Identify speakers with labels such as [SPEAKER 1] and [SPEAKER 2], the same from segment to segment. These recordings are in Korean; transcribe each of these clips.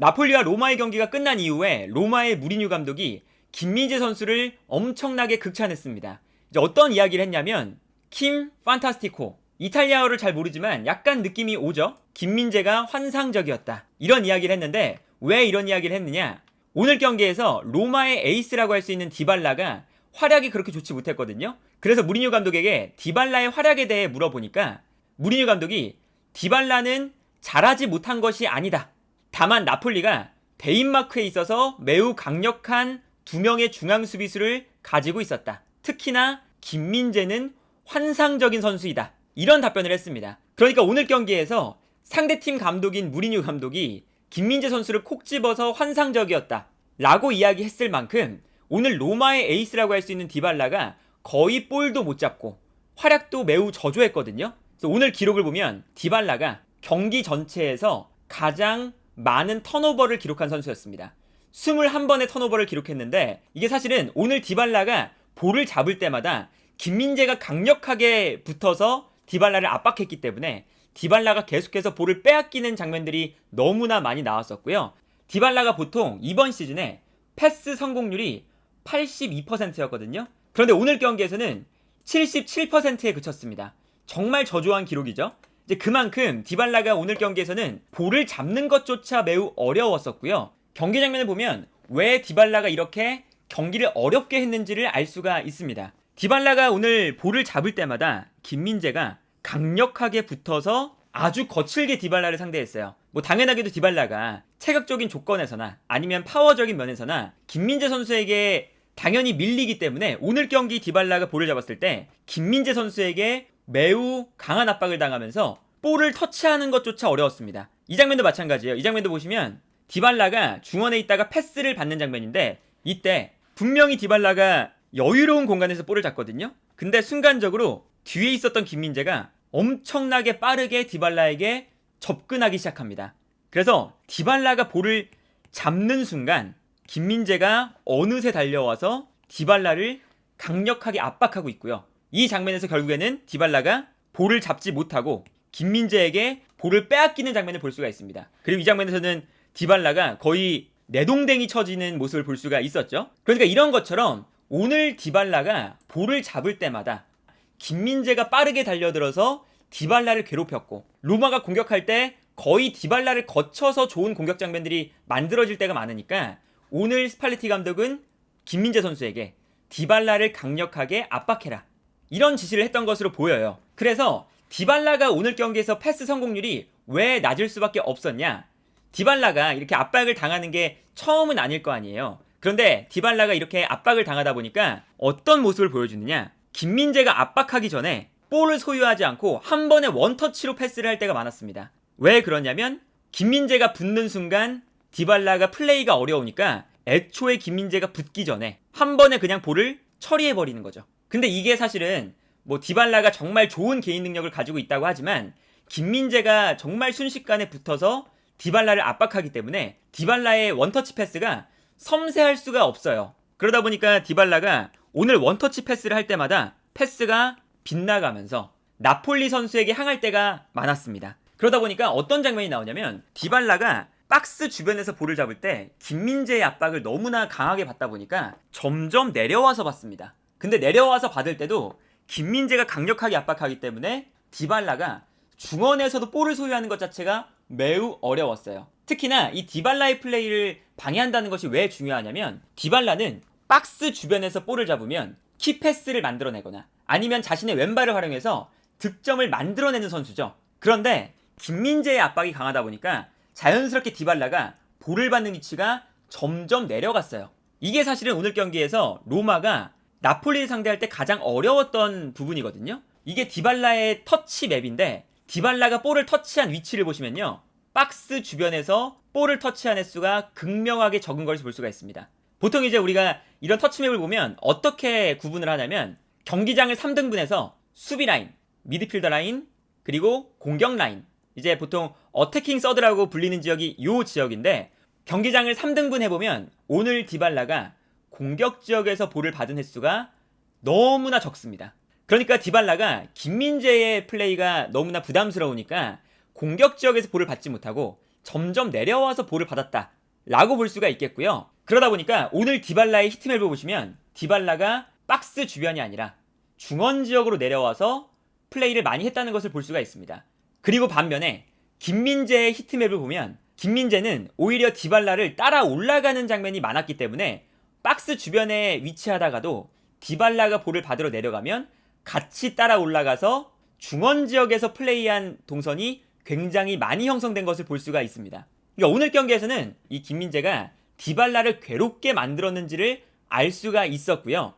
[SPEAKER 1] 나폴리와 로마의 경기가 끝난 이후에 로마의 무리뉴 감독이 김민재 선수를 엄청나게 극찬했습니다. 이제 어떤 이야기를 했냐면 킴 판타스티코, 이탈리아어를 잘 모르지만 약간 느낌이 오죠. 김민재가 환상적이었다, 이런 이야기를 했는데 왜 이런 이야기를 했느냐, 오늘 경기에서 로마의 에이스라고 할 수 있는 디발라가 활약이 그렇게 좋지 못했거든요. 그래서 무리뉴 감독에게 디발라의 활약에 대해 물어보니까 무리뉴 감독이 디발라는 잘하지 못한 것이 아니다, 다만 나폴리가 데인마크에 있어서 매우 강력한 두 명의 중앙 수비수를 가지고 있었다, 특히나 김민재는 환상적인 선수이다, 이런 답변을 했습니다. 그러니까 오늘 경기에서 상대팀 감독인 무리뉴 감독이 김민재 선수를 콕 집어서 환상적이었다 라고 이야기했을 만큼 오늘 로마의 에이스라고 할 수 있는 디발라가 거의 볼도 못 잡고 활약도 매우 저조했거든요. 그래서 오늘 기록을 보면 디발라가 경기 전체에서 가장 많은 턴오버를 기록한 선수였습니다. 21번의 턴오버를 기록했는데 이게 사실은 오늘 디발라가 볼을 잡을 때마다 김민재가 강력하게 붙어서 디발라를 압박했기 때문에 디발라가 계속해서 볼을 빼앗기는 장면들이 너무나 많이 나왔었고요. 디발라가 보통 이번 시즌에 패스 성공률이 82%였거든요. 그런데 오늘 경기에서는 77%에 그쳤습니다. 정말 저조한 기록이죠. 이제 그만큼 디발라가 오늘 경기에서는 볼을 잡는 것조차 매우 어려웠었고요. 경기 장면을 보면 왜 디발라가 이렇게 경기를 어렵게 했는지를 알 수가 있습니다. 디발라가 오늘 볼을 잡을 때마다 김민재가 강력하게 붙어서 아주 거칠게 디발라를 상대했어요. 뭐 당연하게도 디발라가 체격적인 조건에서나 아니면 파워적인 면에서나 김민재 선수에게 당연히 밀리기 때문에 오늘 경기 디발라가 볼을 잡았을 때 김민재 선수에게 매우 강한 압박을 당하면서 볼을 터치하는 것조차 어려웠습니다. 이 장면도 마찬가지예요. 이 장면도 보시면 디발라가 중원에 있다가 패스를 받는 장면인데 이때 분명히 디발라가 여유로운 공간에서 볼을 잡거든요. 근데 순간적으로 뒤에 있었던 김민재가 엄청나게 빠르게 디발라에게 접근하기 시작합니다. 그래서 디발라가 볼을 잡는 순간 김민재가 어느새 달려와서 디발라를 강력하게 압박하고 있고요. 이 장면에서 결국에는 디발라가 볼을 잡지 못하고 김민재에게 볼을 빼앗기는 장면을 볼 수가 있습니다. 그리고 이 장면에서는 디발라가 거의 내동댕이 쳐지는 모습을 볼 수가 있었죠. 그러니까 이런 것처럼 오늘 디발라가 볼을 잡을 때마다 김민재가 빠르게 달려들어서 디발라를 괴롭혔고 로마가 공격할 때 거의 디발라를 거쳐서 좋은 공격 장면들이 만들어질 때가 많으니까 오늘 스팔레티 감독은 김민재 선수에게 디발라를 강력하게 압박해라, 이런 지시를 했던 것으로 보여요. 그래서 디발라가 오늘 경기에서 패스 성공률이 왜 낮을 수밖에 없었냐, 디발라가 이렇게 압박을 당하는 게 처음은 아닐 거 아니에요. 그런데 디발라가 이렇게 압박을 당하다 보니까 어떤 모습을 보여주느냐, 김민재가 압박하기 전에 볼을 소유하지 않고 한 번에 원터치로 패스를 할 때가 많았습니다. 왜 그러냐면 김민재가 붙는 순간 디발라가 플레이가 어려우니까 애초에 김민재가 붙기 전에 한 번에 그냥 볼을 처리해버리는 거죠. 근데 이게 사실은 뭐 디발라가 정말 좋은 개인 능력을 가지고 있다고 하지만 김민재가 정말 순식간에 붙어서 디발라를 압박하기 때문에 디발라의 원터치 패스가 섬세할 수가 없어요. 그러다 보니까 디발라가 오늘 원터치 패스를 할 때마다 패스가 빗나가면서 나폴리 선수에게 향할 때가 많았습니다. 그러다 보니까 어떤 장면이 나오냐면 디발라가 박스 주변에서 볼을 잡을 때 김민재의 압박을 너무나 강하게 받다 보니까 점점 내려와서 받습니다. 근데 내려와서 받을 때도 김민재가 강력하게 압박하기 때문에 디발라가 중원에서도 볼을 소유하는 것 자체가 매우 어려웠어요. 특히나 이 디발라의 플레이를 방해한다는 것이 왜 중요하냐면 디발라는 박스 주변에서 볼을 잡으면 키패스를 만들어내거나 아니면 자신의 왼발을 활용해서 득점을 만들어내는 선수죠. 그런데 김민재의 압박이 강하다 보니까 자연스럽게 디발라가 볼을 받는 위치가 점점 내려갔어요. 이게 사실은 오늘 경기에서 로마가 나폴리를 상대할 때 가장 어려웠던 부분이거든요. 이게 디발라의 터치 맵인데 디발라가 볼을 터치한 위치를 보시면요, 박스 주변에서 볼을 터치한 횟수가 극명하게 적은 것을 볼 수가 있습니다. 보통 이제 우리가 이런 터치맵을 보면 어떻게 구분을 하냐면 경기장을 3등분해서 수비 라인, 미드필더 라인, 그리고 공격 라인, 이제 보통 어태킹 서드라고 불리는 지역이 이 지역인데 경기장을 3등분 해보면 오늘 디발라가 공격 지역에서 볼을 받은 횟수가 너무나 적습니다. 그러니까 디발라가 김민재의 플레이가 너무나 부담스러우니까 공격 지역에서 볼을 받지 못하고 점점 내려와서 볼을 받았다 라고 볼 수가 있겠고요. 그러다 보니까 오늘 디발라의 히트맵을 보시면 디발라가 박스 주변이 아니라 중원 지역으로 내려와서 플레이를 많이 했다는 것을 볼 수가 있습니다. 그리고 반면에 김민재의 히트맵을 보면 김민재는 오히려 디발라를 따라 올라가는 장면이 많았기 때문에 박스 주변에 위치하다가도 디발라가 볼을 받으러 내려가면 같이 따라 올라가서 중원 지역에서 플레이한 동선이 굉장히 많이 형성된 것을 볼 수가 있습니다. 그러니까 오늘 경기에서는 이 김민재가 디발라를 괴롭게 만들었는지를 알 수가 있었고요.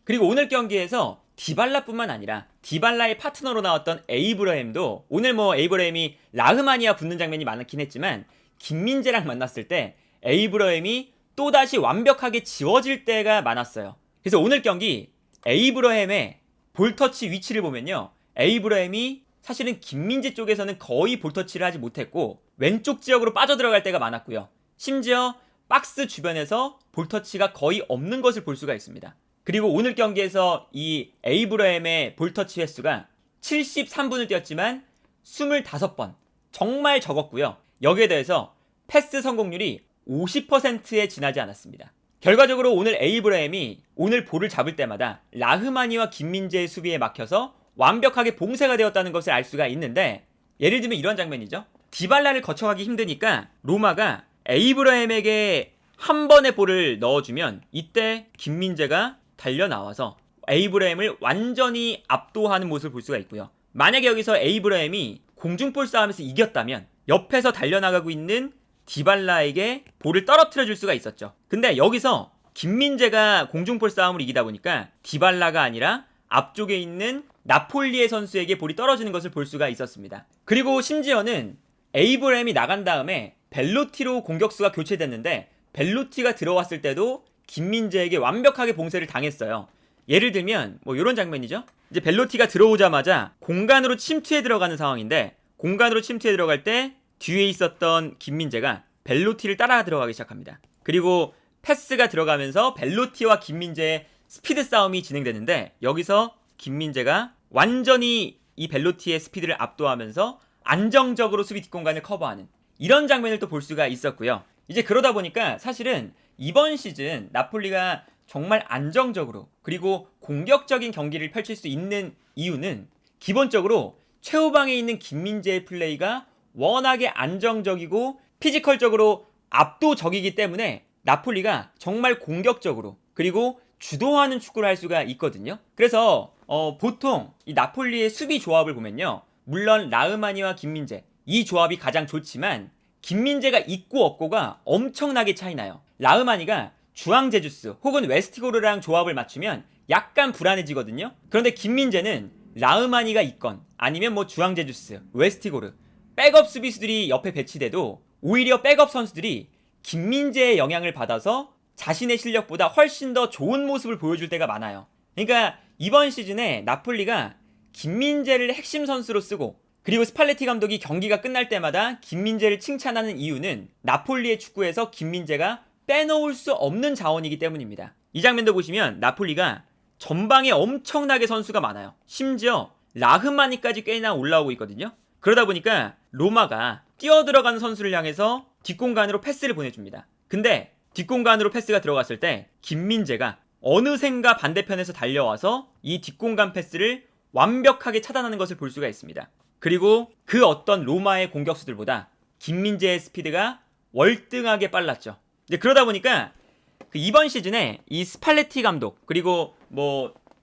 [SPEAKER 1] 그리고 오늘 경기에서 디발라뿐만 아니라 디발라의 파트너로 나왔던 에이브러햄도 오늘 에이브러햄이 라흐마니와 붙는 장면이 많긴 했지만 김민재랑 만났을 때 에이브러햄이 또다시 완벽하게 지워질 때가 많았어요. 그래서 오늘 경기 에이브러햄의 볼터치 위치를 보면요, 에이브러햄이 사실은 김민재 쪽에서는 거의 볼터치를 하지 못했고 왼쪽 지역으로 빠져들어갈 때가 많았고요. 심지어 박스 주변에서 볼터치가 거의 없는 것을 볼 수가 있습니다. 그리고 오늘 경기에서 이 에이브러햄의 볼터치 횟수가 73분을 뛰었지만 25번, 정말 적었고요. 여기에 대해서 패스 성공률이 50%에 지나지 않았습니다. 결과적으로 오늘 에이브러햄이 오늘 볼을 잡을 때마다 라흐마니와 김민재의 수비에 막혀서 완벽하게 봉쇄가 되었다는 것을 알 수가 있는데, 예를 들면 이런 장면이죠. 디발라를 거쳐가기 힘드니까 로마가 에이브러햄에게 한 번의 볼을 넣어주면 이때 김민재가 달려나와서 에이브러햄을 완전히 압도하는 모습을 볼 수가 있고요. 만약에 여기서 에이브러햄이 공중볼 싸움에서 이겼다면 옆에서 달려나가고 있는 디발라에게 볼을 떨어뜨려 줄 수가 있었죠. 근데 여기서 김민재가 공중볼 싸움을 이기다 보니까 디발라가 아니라 앞쪽에 있는 나폴리의 선수에게 볼이 떨어지는 것을 볼 수가 있었습니다. 그리고 심지어는 에이브러햄이 나간 다음에 벨로티로 공격수가 교체됐는데 벨로티가 들어왔을 때도 김민재에게 완벽하게 봉쇄를 당했어요. 예를 들면 이런 장면이죠. 이제 벨로티가 들어오자마자 공간으로 침투해 들어가는 상황인데, 공간으로 침투해 들어갈 때 뒤에 있었던 김민재가 벨로티를 따라 들어가기 시작합니다. 그리고 패스가 들어가면서 벨로티와 김민재의 스피드 싸움이 진행되는데, 여기서 김민재가 완전히 이 벨로티의 스피드를 압도하면서 안정적으로 수비 뒷공간을 커버하는 이런 장면을 또 볼 수가 있었고요. 이제 그러다 보니까 사실은 이번 시즌 나폴리가 정말 안정적으로 그리고 공격적인 경기를 펼칠 수 있는 이유는 기본적으로 최후방에 있는 김민재의 플레이가 워낙에 안정적이고 피지컬적으로 압도적이기 때문에 나폴리가 정말 공격적으로 그리고 주도하는 축구를 할 수가 있거든요. 그래서 보통 이 나폴리의 수비 조합을 보면요, 물론 라흐마니와 김민재 이 조합이 가장 좋지만 김민재가 있고 없고가 엄청나게 차이나요. 라흐마니가 주앙제주스 혹은 웨스티고르랑 조합을 맞추면 약간 불안해지거든요. 그런데 김민재는 라흐마니가 있건 아니면 주앙제주스, 웨스티고르 백업 수비수들이 옆에 배치돼도 오히려 백업 선수들이 김민재의 영향을 받아서 자신의 실력보다 훨씬 더 좋은 모습을 보여줄 때가 많아요. 그러니까 이번 시즌에 나폴리가 김민재를 핵심 선수로 쓰고, 그리고 스팔레티 감독이 경기가 끝날 때마다 김민재를 칭찬하는 이유는 나폴리의 축구에서 김민재가 빼놓을 수 없는 자원이기 때문입니다. 이 장면도 보시면 나폴리가 전방에 엄청나게 선수가 많아요. 심지어 라흐마니까지 꽤나 올라오고 있거든요. 그러다 보니까 로마가 뛰어들어가는 선수를 향해서 뒷공간으로 패스를 보내줍니다. 근데 뒷공간으로 패스가 들어갔을 때 김민재가 어느샌가 반대편에서 달려와서 이 뒷공간 패스를 완벽하게 차단하는 것을 볼 수가 있습니다. 그리고 그 어떤 로마의 공격수들보다 김민재의 스피드가 월등하게 빨랐죠. 이제 그러다 보니까 이번 시즌에 이 스팔레티 감독 그리고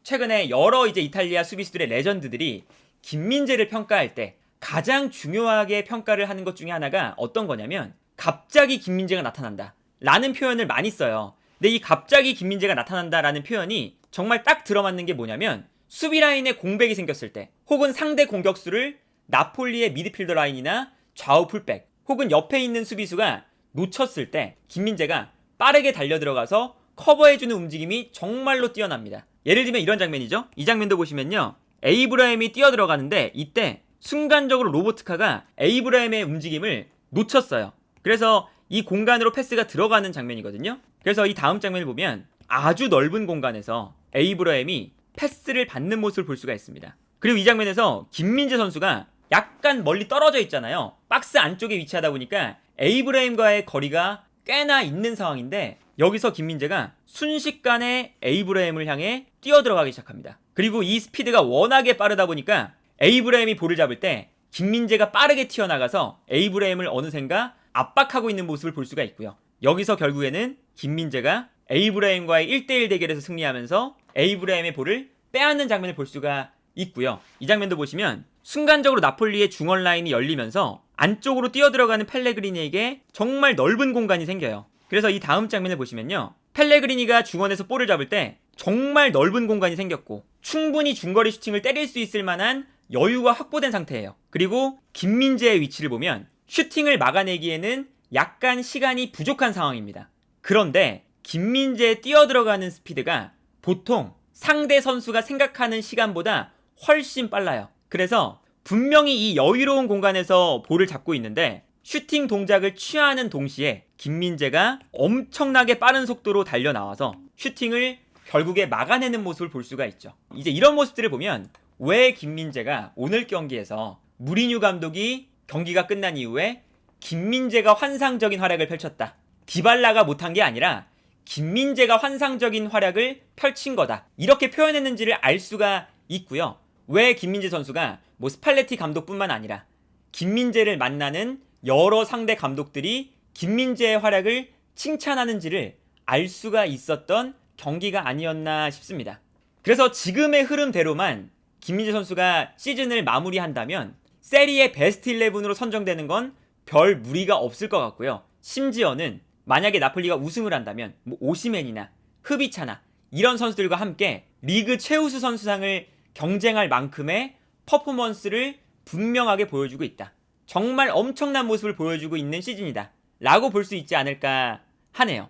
[SPEAKER 1] 최근에 여러 이제 이탈리아 수비수들의 레전드들이 김민재를 평가할 때 가장 중요하게 평가를 하는 것 중에 하나가 어떤 거냐면 갑자기 김민재가 나타난다 라는 표현을 많이 써요. 근데 이 갑자기 김민재가 나타난다 라는 표현이 정말 딱 들어맞는 게 뭐냐면, 수비 라인에 공백이 생겼을 때 혹은 상대 공격수를 나폴리의 미드필더 라인이나 좌우 풀백 혹은 옆에 있는 수비수가 놓쳤을 때 김민재가 빠르게 달려들어가서 커버해주는 움직임이 정말로 뛰어납니다. 예를 들면 이런 장면이죠. 이 장면도 보시면요, 에이브라햄이 뛰어들어가는데 이때 순간적으로 로보트카가 에이브라햄의 움직임을 놓쳤어요. 그래서 이 공간으로 패스가 들어가는 장면이거든요. 그래서 이 다음 장면을 보면 아주 넓은 공간에서 에이브라햄이 패스를 받는 모습을 볼 수가 있습니다. 그리고 이 장면에서 김민재 선수가 약간 멀리 떨어져 있잖아요. 박스 안쪽에 위치하다 보니까 에이브라임과의 거리가 꽤나 있는 상황인데 여기서 김민재가 순식간에 에이브라임을 향해 뛰어들어가기 시작합니다. 그리고 이 스피드가 워낙에 빠르다 보니까 에이브라임이 볼을 잡을 때 김민재가 빠르게 튀어나가서 에이브라임을 어느샌가 압박하고 있는 모습을 볼 수가 있고요. 여기서 결국에는 김민재가 에이브라임과의 1대1 대결에서 승리하면서 에이브라임의 볼을 빼앗는 장면을 볼 수가 있고요. 이 장면도 보시면 순간적으로 나폴리의 중원 라인이 열리면서 안쪽으로 뛰어들어가는 펠레그리니에게 정말 넓은 공간이 생겨요. 그래서 이 다음 장면을 보시면요. 펠레그리니가 중원에서 볼을 잡을 때 정말 넓은 공간이 생겼고 충분히 중거리 슈팅을 때릴 수 있을 만한 여유가 확보된 상태예요. 그리고 김민재의 위치를 보면 슈팅을 막아내기에는 약간 시간이 부족한 상황입니다. 그런데 김민재의 뛰어들어가는 스피드가 보통 상대 선수가 생각하는 시간보다 훨씬 빨라요. 그래서 분명히 이 여유로운 공간에서 볼을 잡고 있는데 슈팅 동작을 취하는 동시에 김민재가 엄청나게 빠른 속도로 달려나와서 슈팅을 결국에 막아내는 모습을 볼 수가 있죠. 이제 이런 모습들을 보면 왜 김민재가 오늘 경기에서 무리뉴 감독이 경기가 끝난 이후에 김민재가 환상적인 활약을 펼쳤다. 디발라가 못한 게 아니라 김민재가 환상적인 활약을 펼친 거다. 이렇게 표현했는지를 알 수가 있고요. 왜 김민재 선수가 스팔레티 감독뿐만 아니라 김민재를 만나는 여러 상대 감독들이 김민재의 활약을 칭찬하는지를 알 수가 있었던 경기가 아니었나 싶습니다. 그래서 지금의 흐름대로만 김민재 선수가 시즌을 마무리한다면 세리에 베스트 11으로 선정되는 건 별 무리가 없을 것 같고요. 심지어는 만약에 나폴리가 우승을 한다면 오시멘이나 흐비차나 이런 선수들과 함께 리그 최우수 선수상을 경쟁할 만큼의 퍼포먼스를 분명하게 보여주고 있다. 정말 엄청난 모습을 보여주고 있는 시즌이다 라고 볼 수 있지 않을까 하네요.